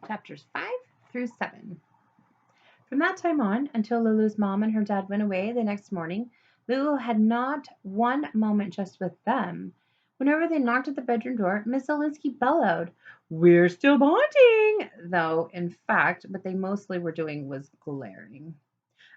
chapters 5 through 7. From that time on, until Lulu's mom and her dad went away the next morning, Lulu had not one moment just with them. Whenever they knocked at the bedroom door, Miss Solinsky bellowed, "We're still bonding!" Though, in fact, what they mostly were doing was glaring.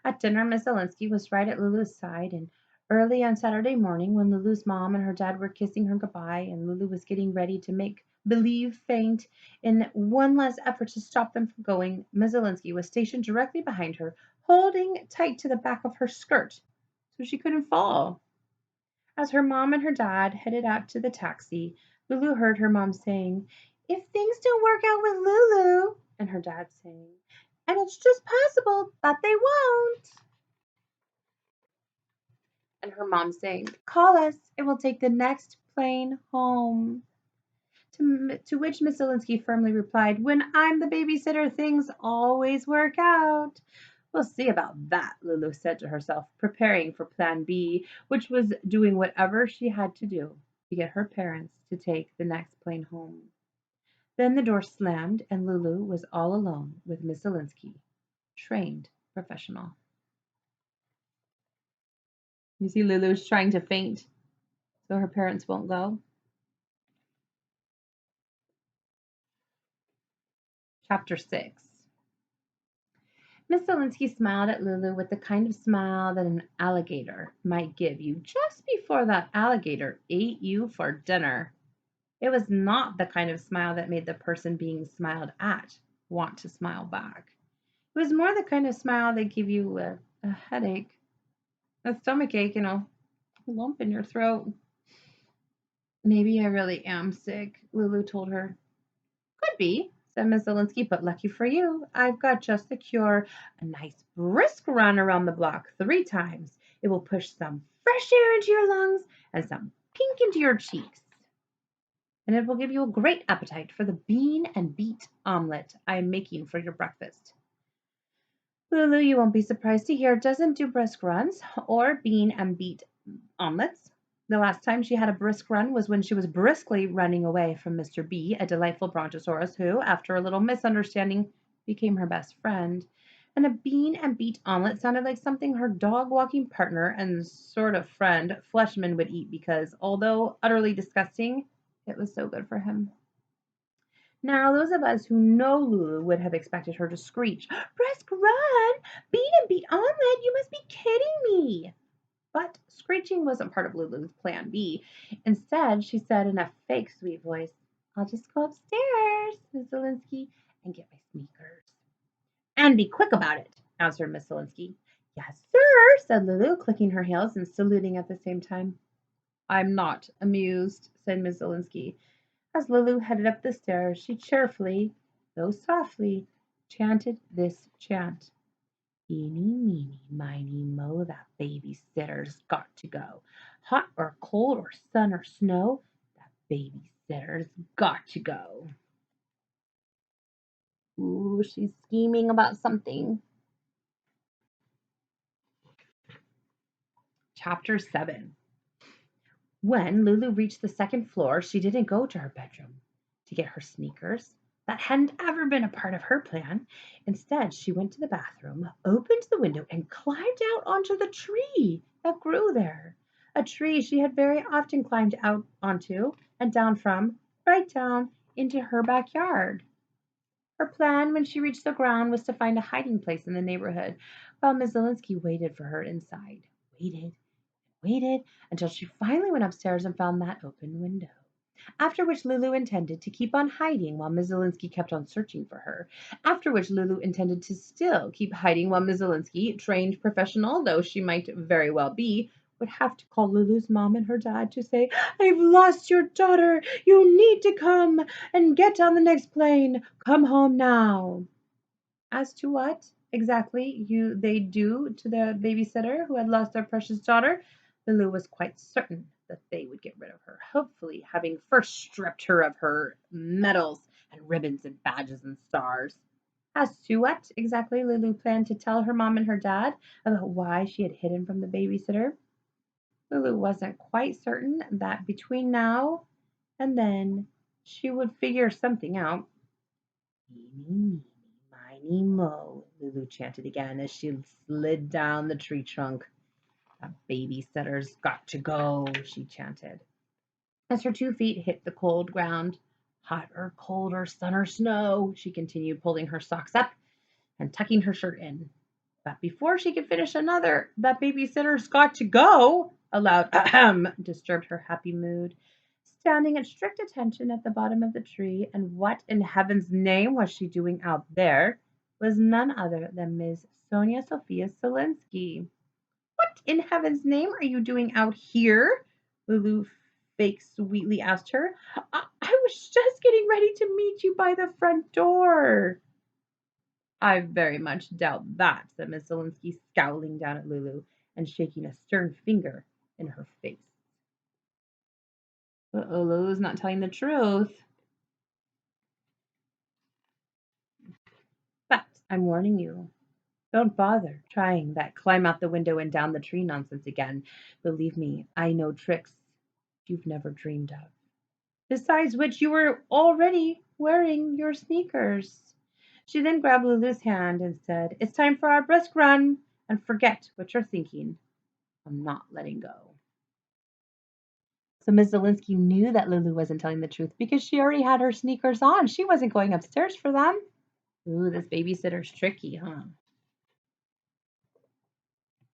At dinner, Miss Solinsky was right at Lulu's side, and early on Saturday morning, when Lulu's mom and her dad were kissing her goodbye, and Lulu was getting ready to make believe faint in one last effort to stop them from going, Miss Zielinski was stationed directly behind her, holding tight to the back of her skirt so she couldn't fall. As her mom and her dad headed out to the taxi, Lulu heard her mom saying, "If things don't work out with Lulu," and her dad saying, "And it's just possible that they won't." And her mom saying, "Call us. It will take the next plane home." To which Miss Zielinski firmly replied, "When I'm the babysitter, things always work out." "We'll see about that," Lulu said to herself, preparing for Plan B, which was doing whatever she had to do to get her parents to take the next plane home. Then the door slammed, and Lulu was all alone with Miss Zielinski, trained professional. You see, Lulu's trying to faint so her parents won't go. Chapter 6. Miss Solinsky smiled at Lulu with the kind of smile that an alligator might give you just before that alligator ate you for dinner. It was not the kind of smile that made the person being smiled at want to smile back. It was more the kind of smile that gave you a headache, a stomach ache, a lump in your throat. "Maybe I really am sick," Lulu told her. "Could be," said Miss Zielinski, "but lucky for you, I've got just the cure. A nice brisk run around the block 3 times. It will push some fresh air into your lungs and some pink into your cheeks. And it will give you a great appetite for the bean and beet omelet I am making for your breakfast." Lulu, you won't be surprised to hear, doesn't do brisk runs or bean and beet omelets. The last time she had a brisk run was when she was briskly running away from Mr. B, a delightful brontosaurus who, after a little misunderstanding, became her best friend. And a bean and beet omelet sounded like something her dog walking partner and sort of friend Fleshman would eat because, although utterly disgusting, it was so good for him. Now, those of us who know Lulu would have expected her to screech, "Brisk run! Bean and beet omelet! You must be kidding me!" But screeching wasn't part of Lulu's plan B. Instead, she said in a fake sweet voice, "I'll just go upstairs, Miss Zielinski, and get my sneakers." "And be quick about it," answered Miss Zielinski. "Yes, sir," said Lulu, clicking her heels and saluting at the same time. "I'm not amused," said Miss Zielinski. As Lulu headed up the stairs, she cheerfully, though softly, chanted this chant: "Eeny, meeny, miny, mo, that babysitter's got to go. Hot or cold or sun or snow, that babysitter's got to go." Ooh, she's scheming about something. Chapter 7. When Lulu reached the second floor, she didn't go to her bedroom to get her sneakers. That hadn't ever been a part of her plan. Instead, she went to the bathroom, opened the window, and climbed out onto the tree that grew there. A tree she had very often climbed out onto and down from, right down into her backyard. Her plan when she reached the ground was to find a hiding place in the neighborhood, while Miss Zielinski waited for her inside. Waited until she finally went upstairs and found that open window. After which Lulu intended to keep on hiding while Miss Zielinski kept on searching for her. After which Lulu intended to still keep hiding while Miss Zielinski, trained professional though she might very well be, would have to call Lulu's mom and her dad to say, "I've lost your daughter. You need to come and get on the next plane. Come home now." As to what exactly they do to the babysitter who had lost their precious daughter, Lulu was quite certain that they would get rid of her, hopefully having first stripped her of her medals and ribbons and badges and stars. As to what exactly Lulu planned to tell her mom and her dad about why she had hidden from the babysitter, Lulu wasn't quite certain that between now and then she would figure something out. Eeny, meeny, miny, mo, Lulu chanted again as she slid down the tree trunk. "The babysitter's got to go," she chanted, as her 2 feet hit the cold ground. "Hot or cold or sun or snow," she continued, pulling her socks up and tucking her shirt in. But before she could finish another, "That babysitter's got to go," a loud ahem disturbed her happy mood. Standing at strict attention at the bottom of the tree, and what in heaven's name was she doing out there, was none other than Miss Sonia Sophia Solinsky. "What in heaven's name are you doing out here?" Lulu fake sweetly asked her. "I was just getting ready to meet you by the front door." "I very much doubt that," said Miss Zielinski, scowling down at Lulu and shaking a stern finger in her face. Uh-oh, Lulu's not telling the truth. But I'm warning you, don't bother trying that climb out the window and down the tree nonsense again. Believe me, I know tricks you've never dreamed of. Besides which, you were already wearing your sneakers." She then grabbed Lulu's hand and said, "It's time for our brisk run, and forget what you're thinking. I'm not letting go." So Miss Zielinski knew that Lulu wasn't telling the truth because she already had her sneakers on. She wasn't going upstairs for them. Ooh, this babysitter's tricky, huh?